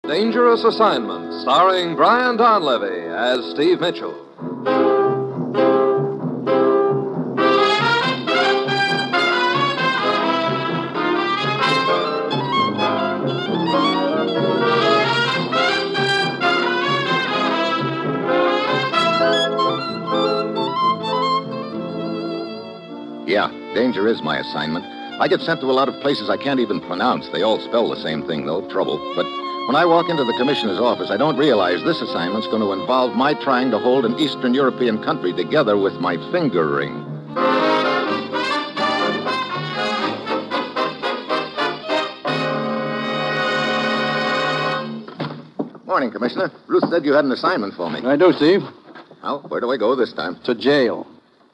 Dangerous Assignment, starring Brian Donlevy as Steve Mitchell. Yeah, danger is my assignment. I get sent to a lot of places I can't even pronounce. They all spell the same thing, though, trouble. But when I walk into the commissioner's office, I don't realize this assignment's going to involve my trying to hold an Eastern European country together with my finger ring. Morning, Commissioner. Ruth said you had an assignment for me. I do, Steve. Well, where do I go this time? To jail.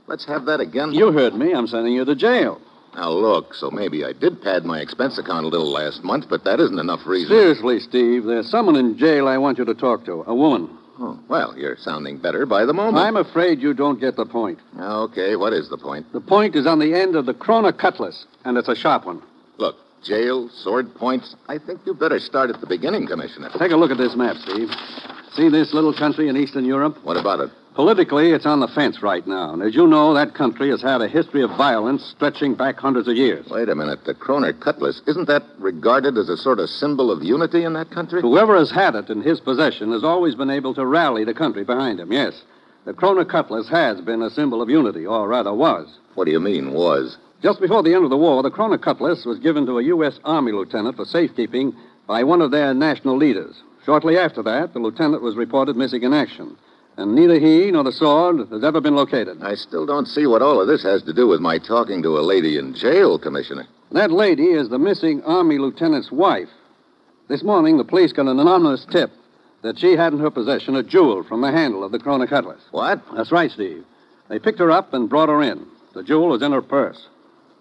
Let's have that again. You heard me. I'm sending you to jail. Now, look, so maybe I did pad my expense account a little last month, but that isn't enough reason. Seriously, Steve, there's someone in jail I want you to talk to. A woman. Oh, well, you're sounding better by the moment. I'm afraid you don't get the point. Okay, what is the point? The point is on the end of the Kroner Cutlass, and it's a sharp one. Look, jail, sword points. I think you better start at the beginning, Commissioner. Take a look at this map, Steve. See this little country in Eastern Europe? What about it? Politically, it's on the fence right now. And as you know, that country has had a history of violence stretching back hundreds of years. Wait a minute. The Kroner Cutlass, isn't that regarded as a sort of symbol of unity in that country? Whoever has had it in his possession has always been able to rally the country behind him, yes. The Kroner Cutlass has been a symbol of unity, or rather was. What do you mean, was? Just before the end of the war, the Kroner Cutlass was given to a U.S. Army lieutenant for safekeeping by one of their national leaders. Shortly after that, the lieutenant was reported missing in action. And neither he nor the sword has ever been located. I still don't see what all of this has to do with my talking to a lady in jail, Commissioner. That lady is the missing Army lieutenant's wife. This morning, the police got an anonymous tip that she had in her possession a jewel from the handle of the Kroner Cutlass. What? That's right, Steve. They picked her up and brought her in. The jewel was in her purse.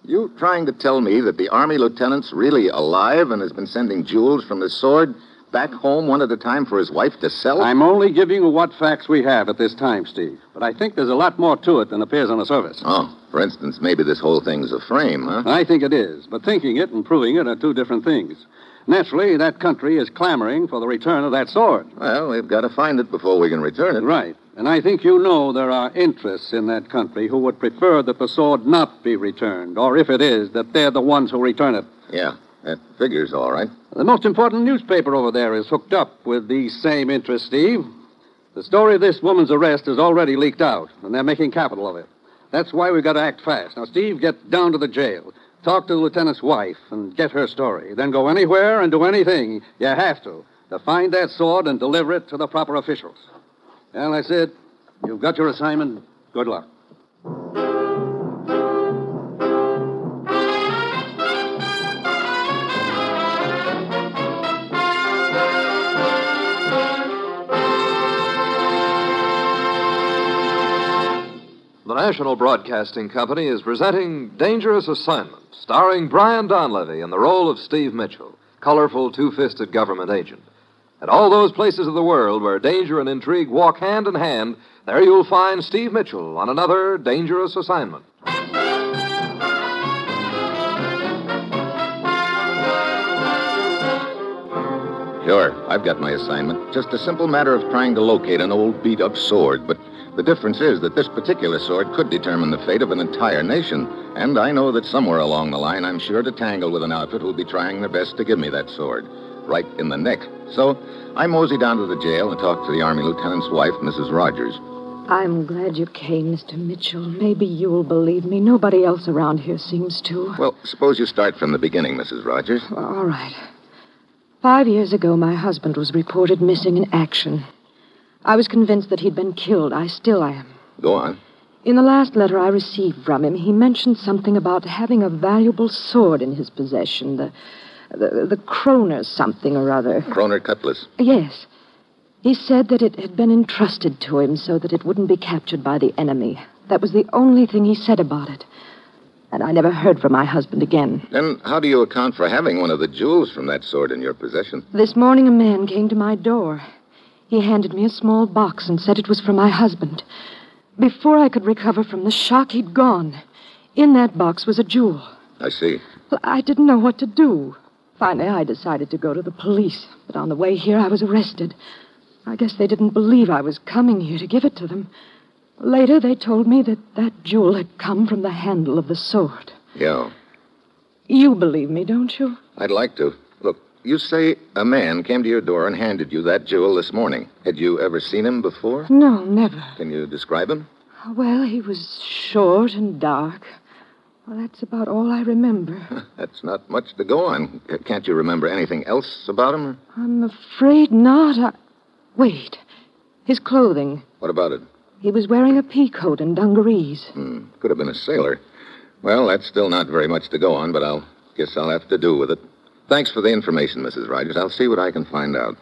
You trying to tell me that the Army lieutenant's really alive and has been sending jewels from the sword back home one at a time for his wife to sell? I'm only giving you what facts we have at this time, Steve. But I think there's a lot more to it than appears on the surface. Oh, for instance, maybe this whole thing's a frame, huh? I think it is. But thinking it and proving it are two different things. Naturally, that country is clamoring for the return of that sword. Well, we've got to find it before we can return it. Right. And I think you know there are interests in that country who would prefer that the sword not be returned, or if it is, that they're the ones who return it. Yeah, that figures all right. The most important newspaper over there is hooked up with these same interests, Steve. The story of this woman's arrest is already leaked out, and they're making capital of it. That's why we've got to act fast. Now, Steve, get down to the jail. Talk to the lieutenant's wife and get her story. Then go anywhere and do anything you have to find that sword and deliver it to the proper officials. Well, that's it. You've got your assignment. Good luck. The National Broadcasting Company is presenting Dangerous Assignment, starring Brian Donlevy in the role of Steve Mitchell, colorful, two-fisted government agent. At all those places of the world where danger and intrigue walk hand in hand, there you'll find Steve Mitchell on another Dangerous Assignment. Sure, I've got my assignment. Just a simple matter of trying to locate an old beat-up sword, but the difference is that this particular sword could determine the fate of an entire nation. And I know that somewhere along the line, I'm sure to tangle with an outfit who'll be trying their best to give me that sword. Right in the neck. So I mosey down to the jail and talk to the Army lieutenant's wife, Mrs. Rogers. I'm glad you came, Mr. Mitchell. Maybe you'll believe me. Nobody else around here seems to. Well, suppose you start from the beginning, Mrs. Rogers. All right. 5 years ago, my husband was reported missing in action. I was convinced that he'd been killed. I still am. Go on. In the last letter I received from him, he mentioned something about having a valuable sword in his possession. The Kroner something or other. Kroner Cutlass. Yes. He said that it had been entrusted to him so that it wouldn't be captured by the enemy. That was the only thing he said about it. And I never heard from my husband again. Then how do you account for having one of the jewels from that sword in your possession? This morning a man came to my door. He handed me a small box and said it was for my husband. Before I could recover from the shock, he'd gone. In that box was a jewel. I see. Well, I didn't know what to do. Finally, I decided to go to the police. But on the way here, I was arrested. I guess they didn't believe I was coming here to give it to them. Later, they told me that jewel had come from the handle of the sword. Yeah. You believe me, don't you? I'd like to. Look, you say a man came to your door and handed you that jewel this morning. Had you ever seen him before? No, never. Can you describe him? Well, he was short and dark. Well, that's about all I remember. That's not much to go on. Can't you remember anything else about him? I'm afraid not. Wait. His clothing. What about it? He was wearing a pea coat and dungarees. Could have been a sailor. Well, that's still not very much to go on, but guess I'll have to do with it. Thanks for the information, Mrs. Rogers. I'll see what I can find out.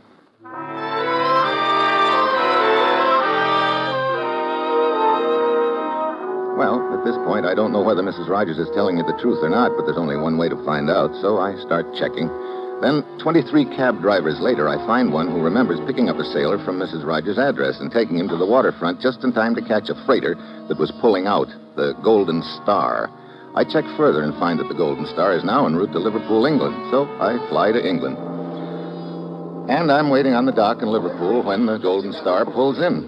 Well, at this point, I don't know whether Mrs. Rogers is telling me the truth or not, but there's only one way to find out, so I start checking. Then, 23 cab drivers later, I find one who remembers picking up a sailor from Mrs. Rogers' address and taking him to the waterfront just in time to catch a freighter that was pulling out, the Golden Star. I check further and find that the Golden Star is now en route to Liverpool, England, so I fly to England. And I'm waiting on the dock in Liverpool when the Golden Star pulls in.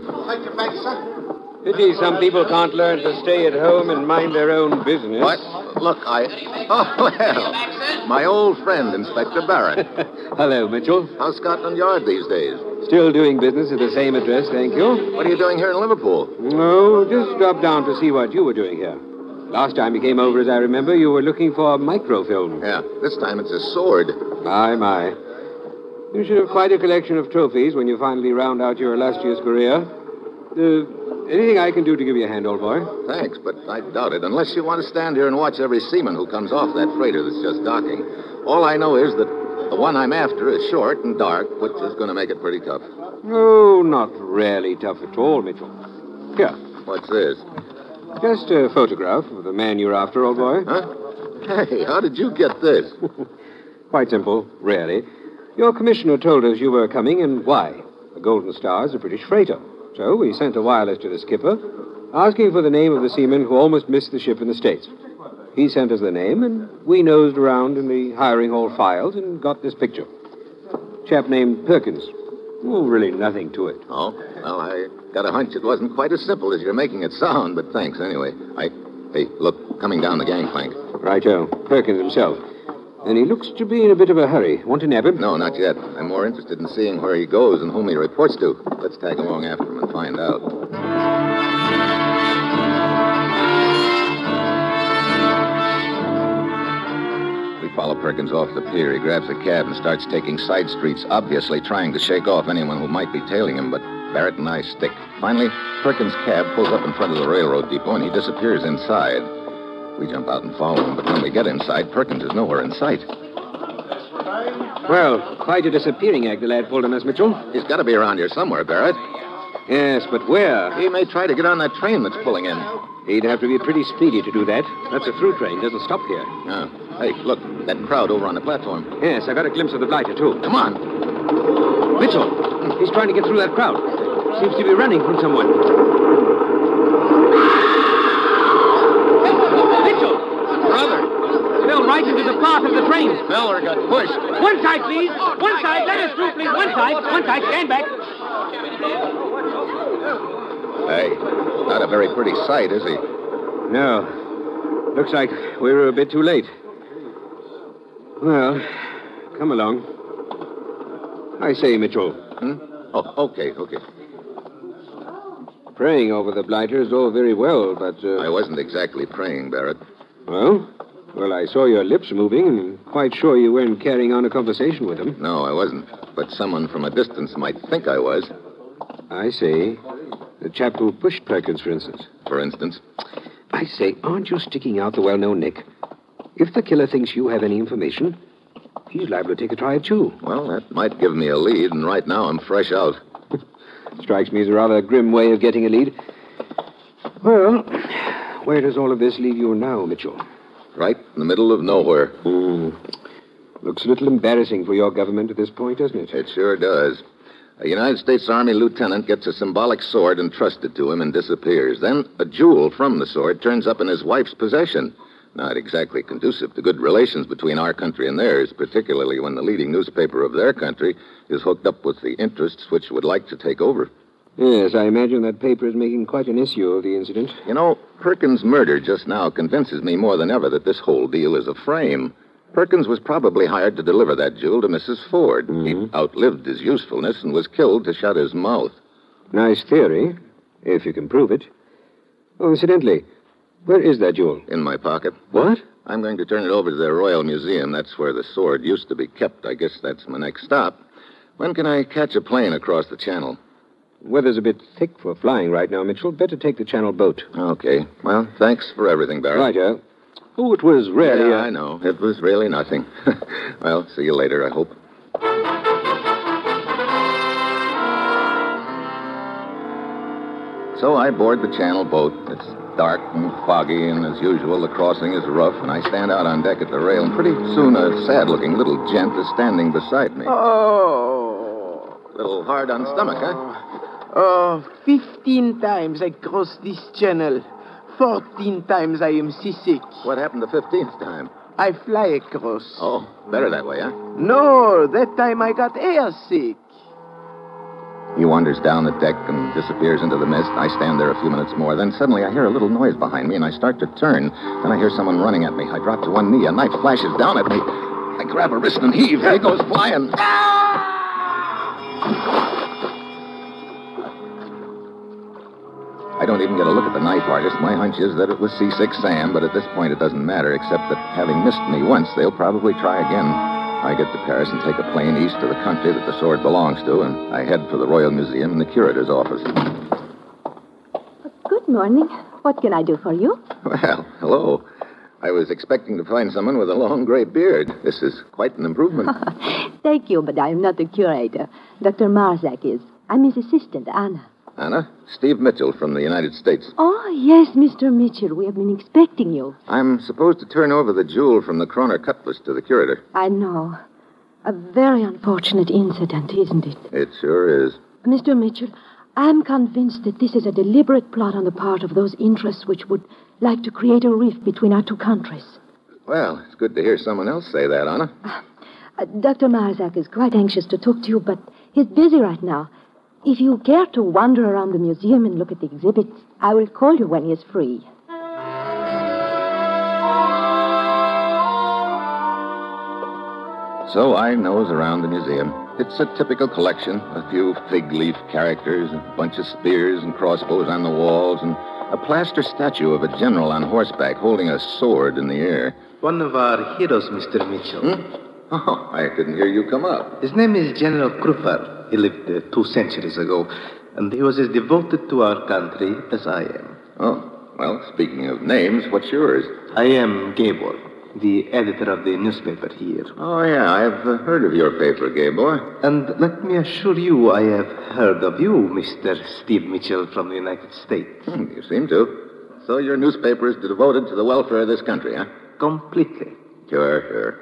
Pity some people can't learn to stay at home and mind their own business. What? Look, Oh, well, my old friend, Inspector Barrett. Hello, Mitchell. How's Scotland Yard these days? Still doing business at the same address, thank you. What are you doing here in Liverpool? No, just dropped down to see what you were doing here. Last time you came over, as I remember, you were looking for microfilm. Yeah, this time it's a sword. My. You should have quite a collection of trophies when you finally round out your illustrious career. Anything I can do to give you a hand, old boy? Thanks, but I doubt it. Unless you want to stand here and watch every seaman who comes off that freighter that's just docking. All I know is that the one I'm after is short and dark, which is going to make it pretty tough. Oh, not really tough at all, Mitchell. Here. What's this? Just a photograph of the man you're after, old boy. Huh? Hey, how did you get this? Quite simple, really. Your commissioner told us you were coming and why. The Golden Star is a British freighter. So we sent a wireless to the skipper, asking for the name of the seaman who almost missed the ship in the States. He sent us the name, and we nosed around in the hiring hall files and got this picture. Chap named Perkins. Oh, really nothing to it. Oh, well, I got a hunch it wasn't quite as simple as you're making it sound, but thanks anyway. Hey, look, coming down the gangplank. Righto, Perkins himself. And he looks to be in a bit of a hurry. Want to nab him? No, not yet. I'm more interested in seeing where he goes and whom he reports to. Let's tag along after him and find out. We follow Perkins off the pier. He grabs a cab and starts taking side streets, obviously trying to shake off anyone who might be tailing him, but Barrett and I stick. Finally, Perkins' cab pulls up in front of the railroad depot, and he disappears inside. We jump out and follow him, but when we get inside, Perkins is nowhere in sight. Well, quite a disappearing act the lad pulled on us, Mitchell. He's got to be around here somewhere, Barrett. Yes, but where? He may try to get on that train that's pulling in. He'd have to be pretty speedy to do that. That's a through train. Doesn't stop here. Oh. Hey, look, that crowd over on the platform. Yes, I got a glimpse of the blighter, too. Come on. Mitchell, he's trying to get through that crowd. Seems to be running from someone. Mitchell! Brother! Fell right into the path of the train. Feller got pushed. One side, please. One side. Let us through, please. One side. One side. Stand back. Hey, not a very pretty sight, is he? No. Looks like we were a bit too late. Well, come along. I say, Mitchell. Oh, okay. Praying over the blighter is all very well, but... I wasn't exactly praying, Barrett. Well, I saw your lips moving and quite sure you weren't carrying on a conversation with him. No, I wasn't. But someone from a distance might think I was. I see. The chap who pushed Perkins, for instance. For instance? I say, aren't you sticking out the well-known Nick? If the killer thinks you have any information, he's liable to take a try at you. Well, that might give me a lead, and right now I'm fresh out. Strikes me as a rather grim way of getting a lead. Well, where does all of this leave you now, Mitchell? Right in the middle of nowhere. Looks a little embarrassing for your government at this point, doesn't it? It sure does. A United States Army lieutenant gets a symbolic sword entrusted to him and disappears. Then a jewel from the sword turns up in his wife's possession. Not exactly conducive to good relations between our country and theirs, particularly when the leading newspaper of their country is hooked up with the interests which would like to take over. Yes, I imagine that paper is making quite an issue of the incident. You know, Perkins' murder just now convinces me more than ever that this whole deal is a frame. Perkins was probably hired to deliver that jewel to Mrs. Ford. He outlived his usefulness and was killed to shut his mouth. Nice theory, if you can prove it. Oh, incidentally, where is that jewel? In my pocket. What? I'm going to turn it over to the Royal Museum. That's where the sword used to be kept. I guess that's my next stop. When can I catch a plane across the channel? Weather's a bit thick for flying right now, Mitchell. Better take the Channel boat. Okay. Well, thanks for everything, Barry. Right, Joe. Oh, it was really... Yeah, I know. It was really nothing. Well, see you later, I hope. So I board the Channel boat. It's dark and foggy, and as usual, the crossing is rough, and I stand out on deck at the rail, and pretty soon a sad-looking little gent is standing beside me. Oh. A little hard on stomach, huh? Oh, 15 times I crossed this channel. 14 times I am seasick. What happened the 15th time? I fly across. Oh, better that way, huh? No, that time I got airsick. He wanders down the deck and disappears into the mist. I stand there a few minutes more. Then suddenly I hear a little noise behind me, and I start to turn. Then I hear someone running at me. I drop to one knee. A knife flashes down at me. I grab a wrist and heave. He goes flying. I don't even get a look at the knife artist. My hunch is that it was C6 Sam, but at this point it doesn't matter, except that having missed me once, they'll probably try again. I get to Paris and take a plane east to the country that the sword belongs to, and I head for the Royal Museum and the curator's office. Good morning. What can I do for you? Well, hello. I was expecting to find someone with a long gray beard. This is quite an improvement. Thank you, but I am not the curator. Dr. Marzack is. I'm his assistant, Anna. Anna, Steve Mitchell from the United States. Oh, yes, Mr. Mitchell. We have been expecting you. I'm supposed to turn over the jewel from the Kroner Cutlass to the curator. I know. A very unfortunate incident, isn't it? It sure is. Mr. Mitchell, I'm convinced that this is a deliberate plot on the part of those interests which would like to create a rift between our two countries. Well, it's good to hear someone else say that, Anna. Dr. Marzack is quite anxious to talk to you, but he's busy right now. If you care to wander around the museum and look at the exhibits, I will call you when he is free. So I nose around the museum. It's a typical collection. A few fig leaf characters, a bunch of spears and crossbows on the walls, and a plaster statue of a general on horseback holding a sword in the air. One of our heroes, Mr. Mitchell. Oh, I didn't hear you come up. His name is General Kroner. He lived 2 centuries ago, and he was as devoted to our country as I am. Oh, well, speaking of names, what's yours? I am Gabor, the editor of the newspaper here. Oh, yeah, I've heard of your paper, gay boy. And let me assure you, I have heard of you, Mr. Steve Mitchell from the United States. You seem to. So your newspaper is devoted to the welfare of this country, huh? Completely. Sure.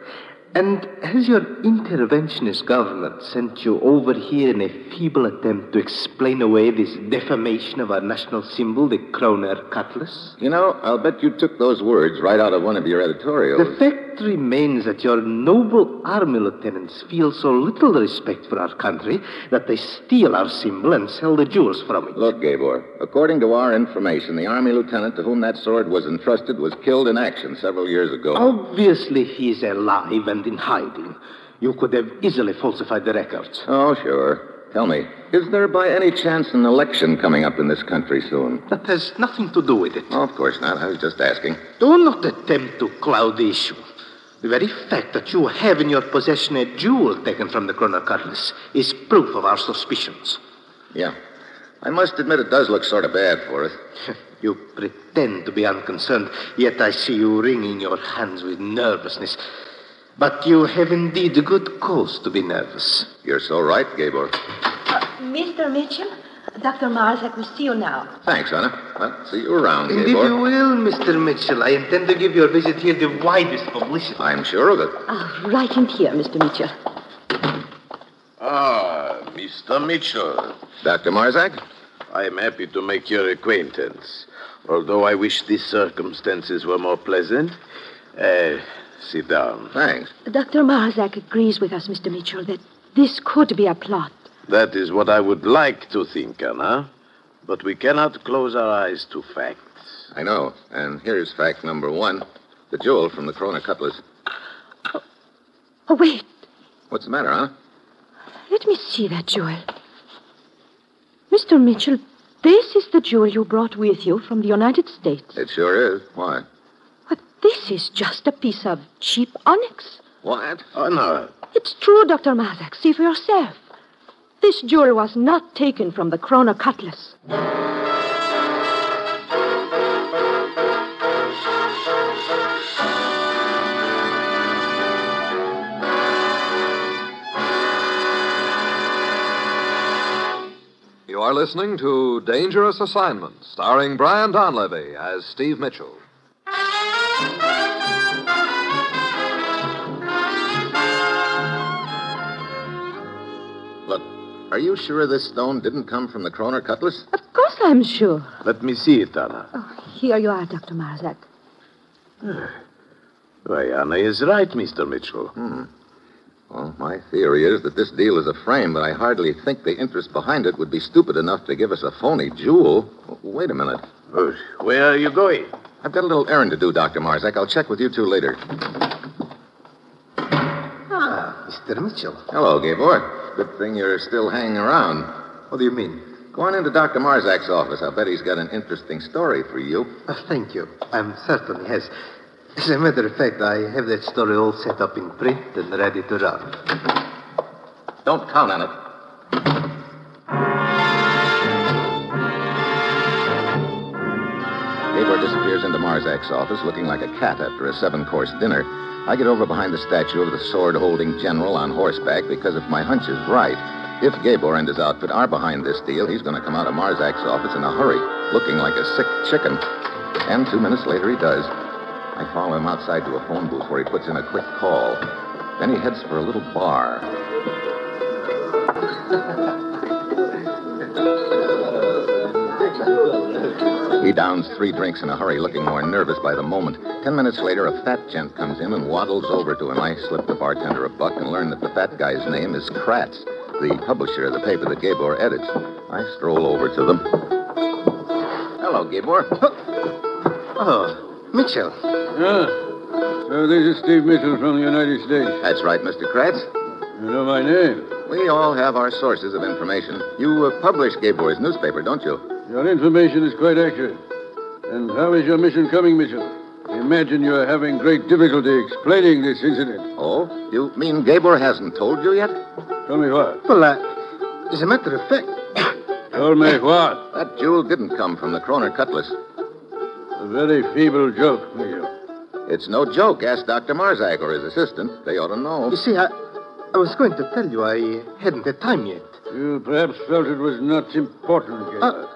And has your interventionist government sent you over here in a feeble attempt to explain away this defamation of our national symbol, the Kroner Cutlass? You know, I'll bet you took those words right out of one of your editorials. The fact remains that your noble army lieutenants feel so little respect for our country that they steal our symbol and sell the jewels from it. Look, Gabor, according to our information, the army lieutenant to whom that sword was entrusted was killed in action several years ago. Obviously, he's alive and in hiding. You could have easily falsified the records. Oh, sure. Tell me, is there by any chance an election coming up in this country soon? That has nothing to do with it. Oh, of course not. I was just asking. Do not attempt to cloud the issue. The very fact that you have in your possession a jewel taken from the Kroner Cutlass is proof of our suspicions. Yeah. I must admit it does look sort of bad for us. You pretend to be unconcerned, yet I see you wringing your hands with nervousness. But you have indeed good cause to be nervous. You're so right, Gabor. Mr. Mitchell, Dr. Marzack will see you now. Thanks, Anna. Well, see you around, Indeed Gabor. you will, Mr. Mitchell. I intend to give your visit here the widest publicity. I'm sure of it. Right in here, Mr. Mitchell. Ah, Mr. Mitchell. Dr. Marzack? I am happy to make your acquaintance. Although I wish these circumstances were more pleasant. Sit down. Thanks. Dr. Marzack agrees with us, Mr. Mitchell, that this could be a plot. That is what I would like to think, Anna. But we cannot close our eyes to facts. I know. And here's fact number 1. The jewel from the Kroner Cutlass. Oh, wait. What's the matter, huh? Let me see that jewel. Mr. Mitchell, this is the jewel you brought with you from the United States. It sure is. Why? But this is just a piece of cheap onyx. What? Oh, no. It's true, Dr. Marzack. See for yourself. This jewel was not taken from the Kroner Cutlass. You are listening to Dangerous Assignment, starring Brian Donlevy as Steve Mitchell. Look, are you sure this stone didn't come from the Kroner Cutlass? Of course I'm sure. Let me see it, Anna. Oh, here you are, Dr. Marzack. Why, Anna is right, Mr. Mitchell. Well, my theory is that this deal is a frame, but I hardly think the interest behind it would be stupid enough to give us a phony jewel. Wait a minute. Where are you going? I've got a little errand to do, Dr. Marzack. I'll check with you two later. Mr. Mitchell. Hello, Gabor. Good thing you're still hanging around. What do you mean? Go on into Dr. Marzack's office. I'll bet he's got an interesting story for you. Thank you. I'm certain he has. As a matter of fact, I have that story all set up in print and ready to run. Don't count on it. Gabor disappears into Marzack's office looking like a cat after a 7-course dinner. I get over behind the statue of the sword-holding general on horseback because if my hunch is right, if Gabor and his outfit are behind this deal, he's going to come out of Marzack's office in a hurry, looking like a sick chicken. And 2 minutes later, he does. I follow him outside to a phone booth where he puts in a quick call. Then he heads for a little bar. He downs 3 drinks in a hurry, looking more nervous by the moment. 10 minutes later, a fat gent comes in and waddles over to him. I slip the bartender $1 and learn that the fat guy's name is Kratz, the publisher of the paper that Gabor edits. I stroll over to them. Hello, Gabor. Oh, Mitchell. So this is Steve Mitchell from the United States. That's right, Mr. Kratz. You know my name. We all have our sources of information. You publish Gabor's newspaper, don't you? Your information is quite accurate. And how is your mission coming, Mitchell? I imagine you're having great difficulty explaining this incident. Oh? You mean Gabor hasn't told you yet? Tell me what? Well, as a matter of fact... Told me what? That jewel didn't come from the Kroner Cutlass. A very feeble joke, Mitchell. It's no joke. Ask Dr. Marzack or his assistant. They ought to know. You see, I was going to tell you I hadn't had time yet. You perhaps felt it was not important, Gabor.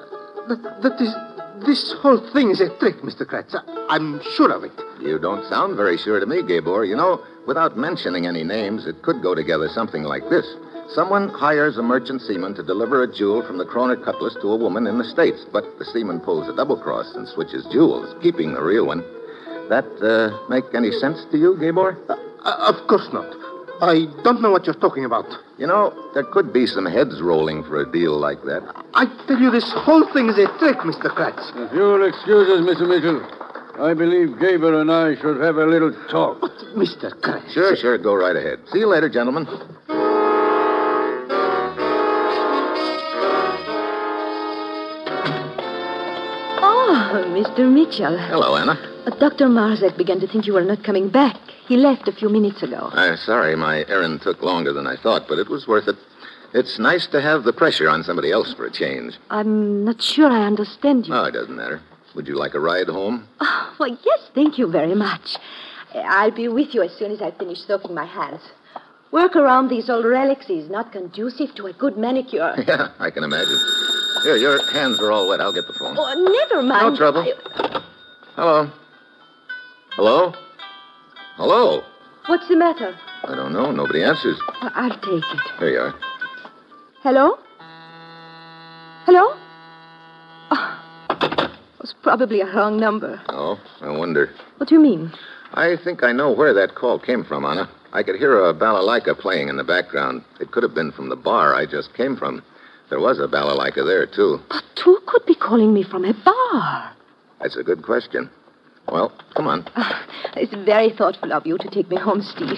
This whole thing is a trick, Mr. Kratz. I'm sure of it. You don't sound very sure to me, Gabor. You know, without mentioning any names, it could go together something like this. Someone hires a merchant seaman to deliver a jewel from the Kroner Cutlass to a woman in the States, but the seaman pulls a double cross and switches jewels, keeping the real one. That make any sense to you, Gabor? Of course not. I don't know what you're talking about. You know, there could be some heads rolling for a deal like that. I tell you, this whole thing is a trick, Mr. Kratz. If you'll excuse us, Mr. Mitchell, I believe Gabor and I should have a little talk. But, Mr. Kratz... Sure, go right ahead. See you later, gentlemen. Oh, Mr. Mitchell. Hello, Anna. Dr. Marzack began to think you were not coming back. He left a few minutes ago. Sorry, my errand took longer than I thought, but it was worth it. It's nice to have the pressure on somebody else for a change. I'm not sure I understand you. Oh, it doesn't matter. Would you like a ride home? Oh, well, yes, thank you very much. I'll be with you as soon as I finish soaking my hands. Work around these old relics is not conducive to a good manicure. Yeah, I can imagine. Here, your hands are all wet. I'll get the phone. Oh, never mind. No trouble. Hello? Hello? Hello? What's the matter? I don't know. Nobody answers. I'll take it. Here you are. Hello? Hello? Oh, those Probably a wrong number. Oh, I wonder. What do you mean? I think I know where that call came from, Anna. I could hear a balalaika playing in the background. It could have been from the bar I just came from. There was a balalaika there, too. But who could be calling me from a bar? That's a good question. Well, come on. It's very thoughtful of you to take me home, Steve.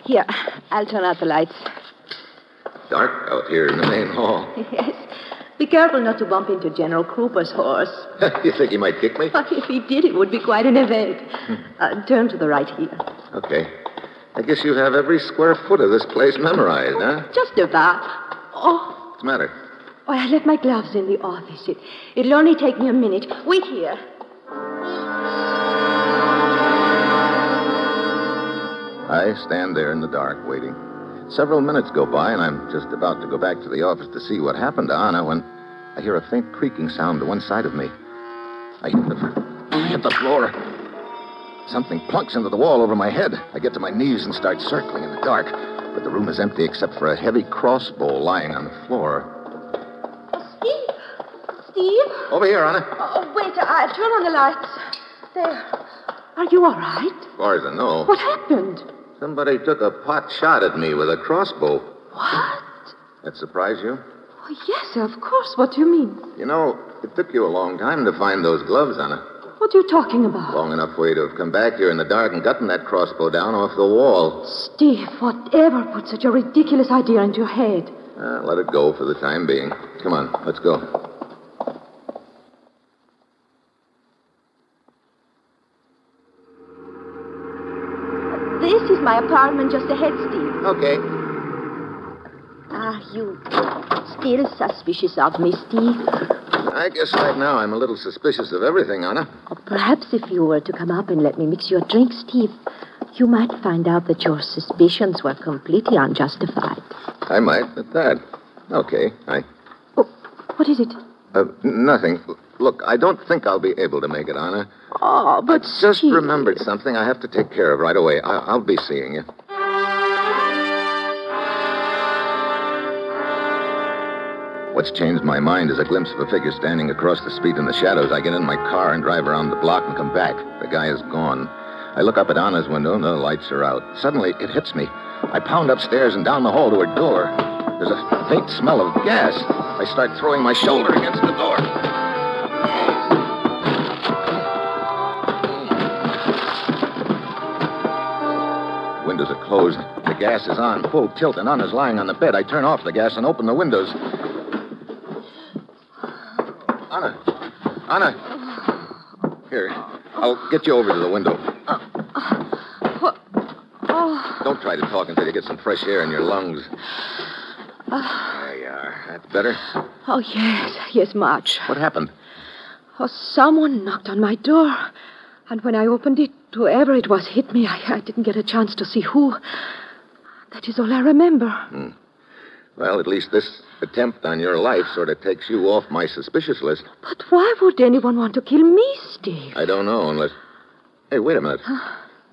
Here, I'll turn out the lights. Dark out here in the main hall. Yes. Be careful not to bump into General Cooper's horse. You think he might kick me? If he did, it would be quite an event. Turn to the right here. Okay. I guess you have every square foot of this place memorized, huh? Just about. Oh, What's the matter? I left my gloves in the office. It'll only take me a minute. Wait here. I stand there in the dark, waiting. Several minutes go by, and I'm just about to go back to the office to see what happened to Anna when I hear a faint creaking sound to one side of me. I hit the floor. Something plunks into the wall over my head. I get to my knees and start circling in the dark, but the room is empty except for a heavy crossbow lying on the floor. Steve? Over here, Anna. Oh, wait. I'll turn on the lights. There. Are you all right? As far as I know. What happened? Somebody took a pot shot at me with a crossbow. What? That surprise you? Oh, yes, of course. What do you mean? You know, it took you a long time to find those gloves, Anna. What are you talking about? Long enough for you to have come back here in the dark and gotten that crossbow down off the wall. Steve, whatever put such a ridiculous idea into your head? Let it go for the time being. Come on, let's go. This is my apartment just ahead, Steve. Okay. Are you still suspicious of me, Steve? I guess right now I'm a little suspicious of everything, Anna. Or perhaps if you were to come up and let me mix you a drink, Steve, you might find out that your suspicions were completely unjustified. I might, at that. Okay, Oh, what is it? Nothing. Look, I don't think I'll be able to make it, Anna. Oh, but I just Steve... remembered something I have to take care of right away. I'll be seeing you. What's changed my mind is a glimpse of a figure standing across the street in the shadows. I get in my car and drive around the block and come back. The guy is gone. I look up at Anna's window and the lights are out. Suddenly, it hits me. I pound upstairs and down the hall to her door. There's a faint smell of gas. I start throwing my shoulder against the door. Windows are closed. The gas is on, full tilt, and Anna's lying on the bed. I turn off the gas and open the windows. Anna. Here, I'll get you over to the window. Don't try to talk until you get some fresh air in your lungs. There you are. That's better? Oh, yes. Yes, much. What happened? Oh, someone knocked on my door. And when I opened it, whoever it was hit me. I didn't get a chance to see who. That is all I remember. Well, at least this attempt on your life sort of takes you off my suspicious list. But why would anyone want to kill me, Steve? I don't know unless... Hey, wait a minute.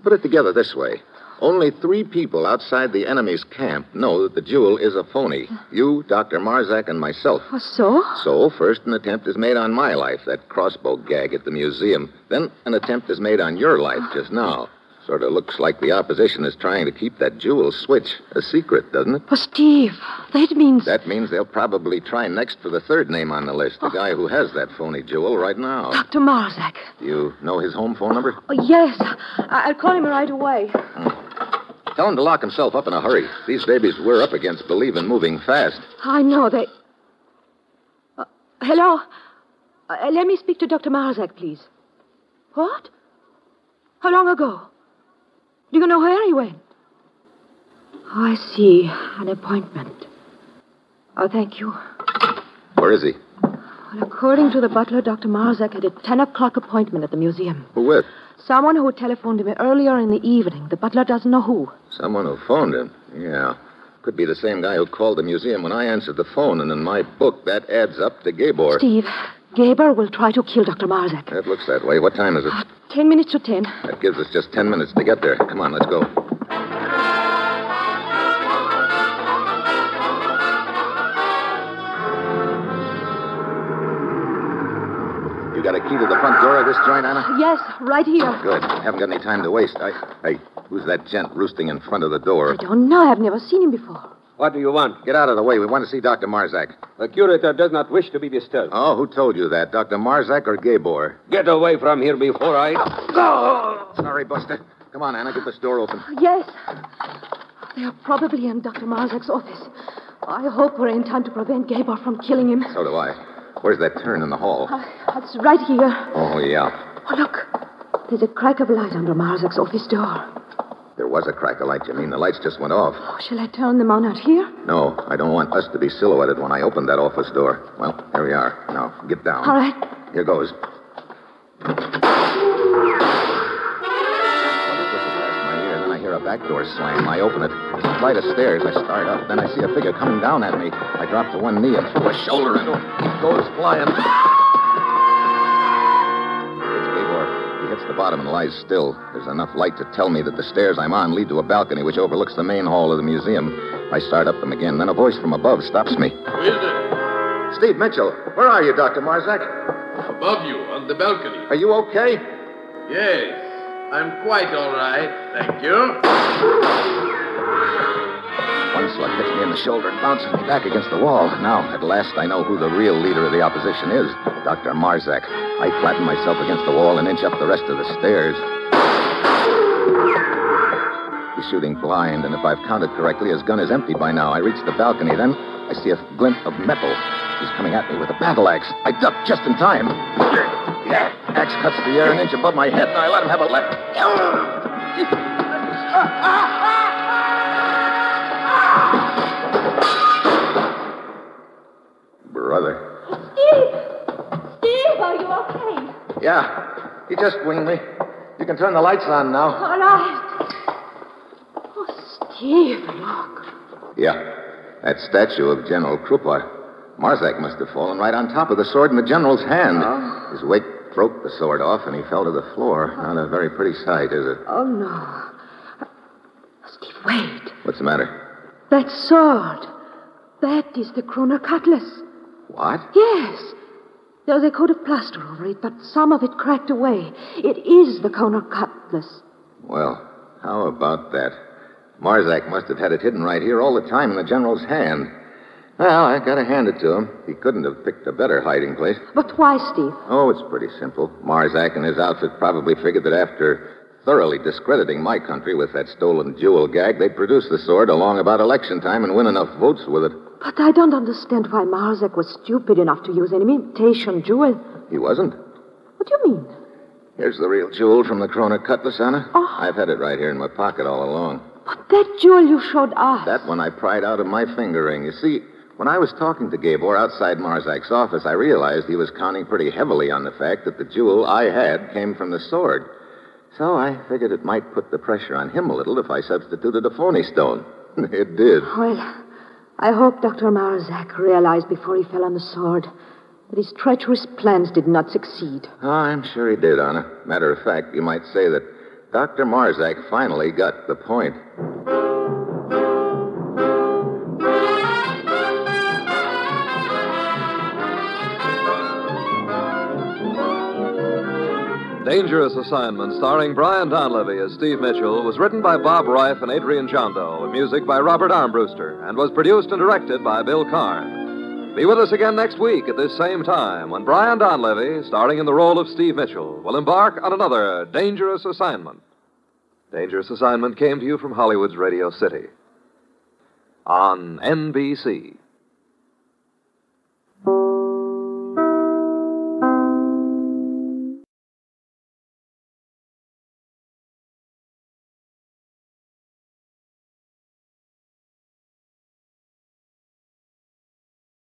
Put it together this way. Only 3 people outside the enemy's camp know that the jewel is a phony. You, Dr. Marzack, and myself. Oh, so? So, first an attempt is made on my life, that crossbow gag at the museum. Then an attempt is made on your life just now. Sort of looks like the opposition is trying to keep that jewel switch a secret, doesn't it? Oh, Steve, that means... That means they'll probably try next for the 3rd name on the list, the guy who has that phony jewel right now. Dr. Marzack. You know his home phone number? Oh, yes. I'll call him right away. Tell him to lock himself up in a hurry. These babies we're up against believe in moving fast. I know they... hello? Let me speak to Dr. Marzack, please. What? How long ago? Do you know where he went? Oh, I see. An appointment. Oh, thank you. Where is he? Well, according to the butler, Dr. Marzack had a 10 o'clock appointment at the museum. Who with? Someone who telephoned him earlier in the evening. The butler doesn't know who. Someone who phoned him? Yeah. Could be the same guy who called the museum when I answered the phone, and in my book, that adds up to Gabor. Steve, Gabor will try to kill Dr. Marzack. It looks that way. What time is it? 10 minutes to 10. That gives us just 10 minutes to get there. Come on, let's go. You got a key to the front door of this joint, Anna? Yes, right here. Good. Haven't got any time to waste. Hey, who's that gent roosting in front of the door? I don't know. I've never seen him before. What do you want? Get out of the way. We want to see Dr. Marzack. The curator does not wish to be disturbed. Oh, who told you that? Dr. Marzack or Gabor? Get away from here before I... Sorry, Buster. Come on, Anna. Get this door open. Yes. They are probably in Dr. Marzack's office. I hope we're in time to prevent Gabor from killing him. So do I. Where's that turn in the hall? It's right here. Oh, yeah. Oh, look. There's a crack of light under Marzack's office door. There was a crack of light, you mean? The lights just went off. Oh, shall I turn them on out here? No, I don't want us to be silhouetted when I open that office door. Well, here we are. Now, get down. All right. Here goes. Then I hear a back door slam. I open it. It's a flight of stairs. I start up. Then I see a figure coming down at me. I drop to one knee and throw a shoulder into it. It goes flying. It's Gabor. He hits the bottom and lies still. There's enough light to tell me that the stairs I'm on lead to a balcony which overlooks the main hall of the museum. I start up them again. Then a voice from above stops me. Who is it? Steve Mitchell. Where are you, Dr. Marzack? Above you, on the balcony. Are you okay? Yes, I'm quite all right, thank you. One slug hits me in the shoulder and bounces me back against the wall. Now, at last, I know who the real leader of the opposition is, Dr. Marzack. I flatten myself against the wall and inch up the rest of the stairs. He's shooting blind, and if I've counted correctly, his gun is empty by now. I reach the balcony. Then I see a glint of metal. He's coming at me with a battle axe. I duck just in time. Axe cuts the air an inch above my head, and I let him have a left. Brother. Steve, are you okay? Yeah, he just winged me. You can turn the lights on now. All right. Oh, Steve, look. Yeah, that statue of General Krupa. Marzack must have fallen right on top of the sword in the general's hand. Oh. His weight broke the sword off, and he fell to the floor. Not a very pretty sight, is it? Oh, no. Steve, wait. What's the matter? That sword. That is the Kroner Cutlass. What? Yes. There's a coat of plaster over it, but some of it cracked away. It is the Kroner Cutlass. Well, how about that? Marzack must have had it hidden right here all the time in the general's hand. Well, I gotta hand it to him. He couldn't have picked a better hiding place. But why, Steve? Oh, it's pretty simple. Marzack and his outfit probably figured that after thoroughly discrediting my country with that stolen jewel gag, they'd produce the sword along about election time and win enough votes with it. But I don't understand why Marzack was stupid enough to use an imitation jewel. He wasn't. What do you mean? Here's the real jewel from the Kroner Cutlass, Anna. Oh. I've had it right here in my pocket all along. But that jewel you showed us. That one I pried out of my finger ring. You see, when I was talking to Gabor outside Marzack's office, I realized he was counting pretty heavily on the fact that the jewel I had came from the sword. So I figured it might put the pressure on him a little if I substituted a phony stone. It did. Well, I hope Dr. Marzack realized before he fell on the sword that his treacherous plans did not succeed. Oh, I'm sure he did, Anna. Matter of fact, you might say that Dr. Marzack finally got the point. Dangerous Assignment, starring Brian Donlevy as Steve Mitchell, was written by Bob Reif and Adrian Jondo, with music by Robert Armbruster, and was produced and directed by Bill Karn. Be with us again next week at this same time when Brian Donlevy, starring in the role of Steve Mitchell, will embark on another Dangerous Assignment. Dangerous Assignment came to you from Hollywood's Radio City on NBC.